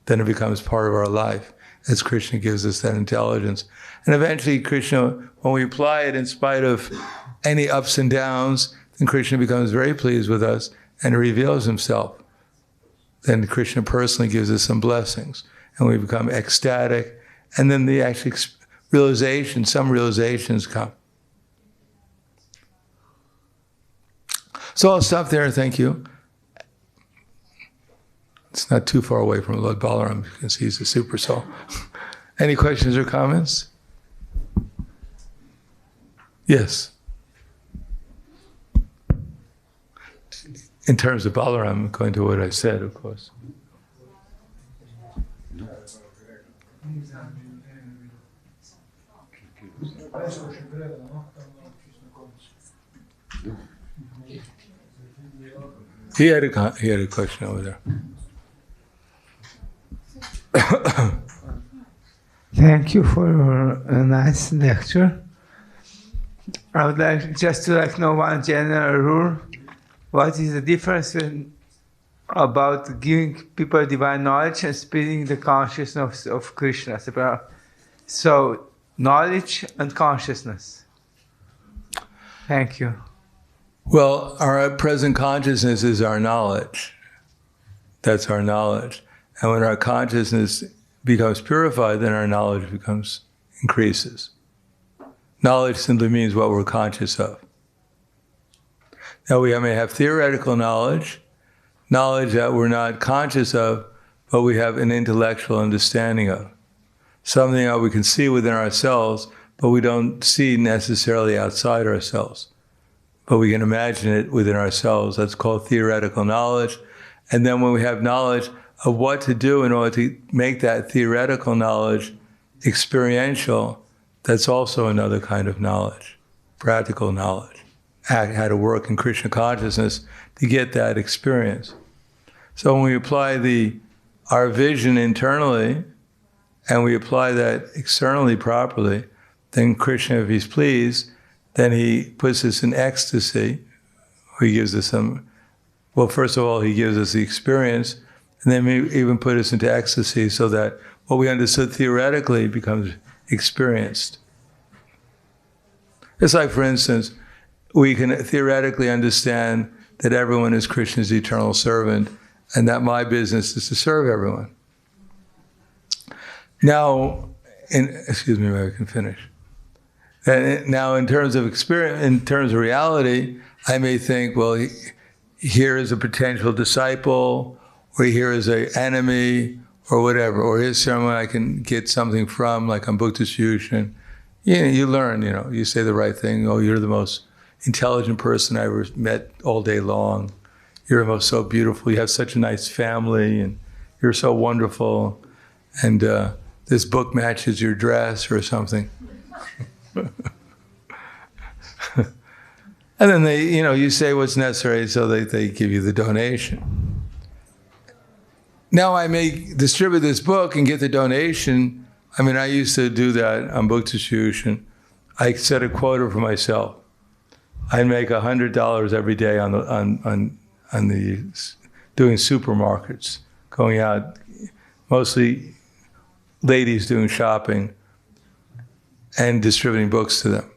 Then it becomes part of our life as Krishna gives us that intelligence. And eventually Krishna, when we apply it in spite of any ups and downs, then Krishna becomes very pleased with us and reveals himself. Then Krishna personally gives us some blessings and we become ecstatic. And then the actual some realizations come. So I'll stop there, thank you. It's not too far away from Lord Balaram because he's a super soul. Any questions or comments? Yes. In terms of Balaram, according to what I said, of course. He had a question over there. Thank you for a nice lecture. I would like just to know one general rule. What is the difference about giving people divine knowledge and spreading the consciousness of Krishna? So, knowledge and consciousness. Thank you. Well, our present consciousness is our knowledge. That's our knowledge. And when our consciousness becomes purified, then our knowledge increases. Knowledge simply means what we're conscious of. Now we may have theoretical knowledge that we're not conscious of, but we have an intellectual understanding of. Something that we can see within ourselves, but we don't see necessarily outside ourselves. But we can imagine it within ourselves. That's called theoretical knowledge. And then when we have knowledge of what to do in order to make that theoretical knowledge experiential, that's also another kind of knowledge, practical knowledge. How to work in Krishna consciousness to get that experience. So when we apply our vision internally and we apply that externally properly, then Krishna, if he's pleased, then he puts us in ecstasy. He gives us first of all, he gives us the experience, and then he even put us into ecstasy so that what we understood theoretically becomes experienced. It's like, for instance, we can theoretically understand that everyone is Krishna's eternal servant and that my business is to serve everyone. Now, excuse me, maybe I can finish. Now, in terms of experience, in terms of reality, I may think, well, here is a potential disciple, or here is an enemy, or whatever, or here's someone I can get something from, like on book distribution. You learn, you say the right thing. Oh, you're the most intelligent person I ever met all day long. You're so beautiful. You have such a nice family, and you're so wonderful. And this book matches your dress or something. And then you say what's necessary so they give you the donation. Now I may distribute this book and get the donation. I used to do that on book distribution. I set a quota for myself. I make $100 every day on doing supermarkets, going out, mostly ladies doing shopping and distributing books to them.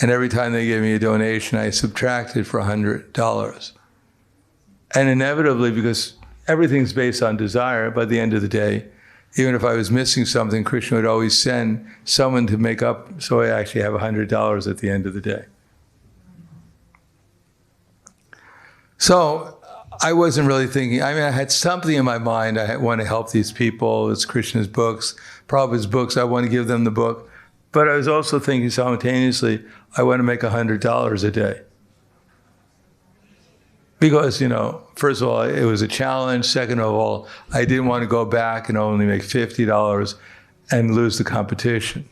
And every time they gave me a donation, I subtracted for $100. And inevitably, because everything's based on desire, by the end of the day, even if I was missing something, Krishna would always send someone to make up, so I actually have $100 at the end of the day. So I wasn't really thinking, I mean, I had something in my mind. I want to help these people. It's Krishna's books, Prabhupada's books. I want to give them the book. But I was also thinking simultaneously, I want to make $100 a day. Because, you know, first of all, it was a challenge. Second of all, I didn't want to go back and only make $50 and lose the competition.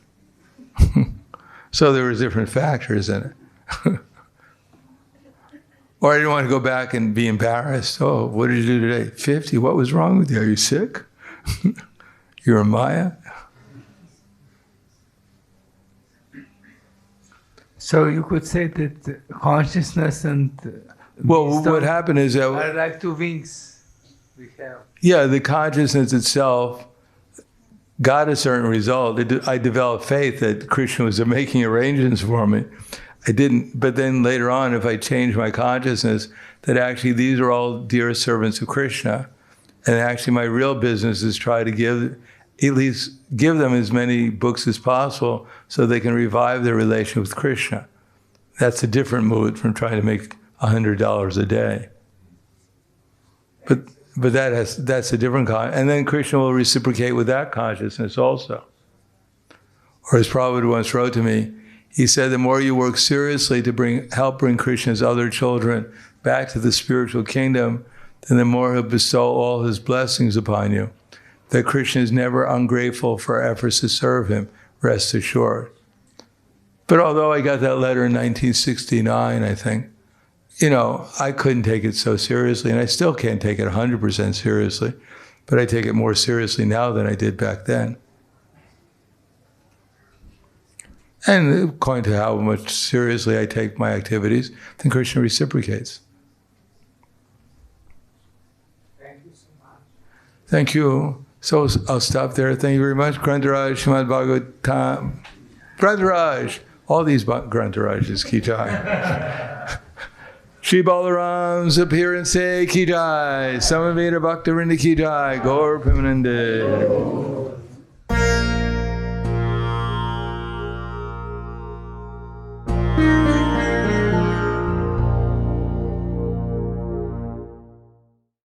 So there was different factors in it. Or I didn't want to go back and be embarrassed. Oh, what did you do today? 50, what was wrong with you? Are you sick? You're a Maya? So you could say that consciousness and well, what happened is that are like two wings we have. Yeah, the consciousness itself got a certain result. I developed faith that Krishna was making arrangements for me. I didn't, but then later on, if I changed my consciousness, that actually these are all dear servants of Krishna, and actually my real business is try to give them as many books as possible so they can revive their relation with Krishna. That's a different mood from trying to make $100 a day. But that's a different kind. And then Krishna will reciprocate with that consciousness also. Or as Prabhupada once wrote to me, he said, the more you work seriously to help bring Krishna's other children back to the spiritual kingdom, then the more he'll bestow all his blessings upon you. That Krishna is never ungrateful for efforts to serve him, rest assured. But although I got that letter in 1969, I think, you know, I couldn't take it so seriously, and I still can't take it 100% seriously, but I take it more seriously now than I did back then. And according to how much seriously I take my activities, then Krishna reciprocates. Thank you so much. Thank you. So I'll stop there. Thank you very much. Grantaraj, Srimad Bhagavatam. Grantaraj. All these Grantarajas, ki jai. Shri Balaram's appearance, ki jai. Samaveda Bhakta Vrinda ki jai. Gaur Premanande.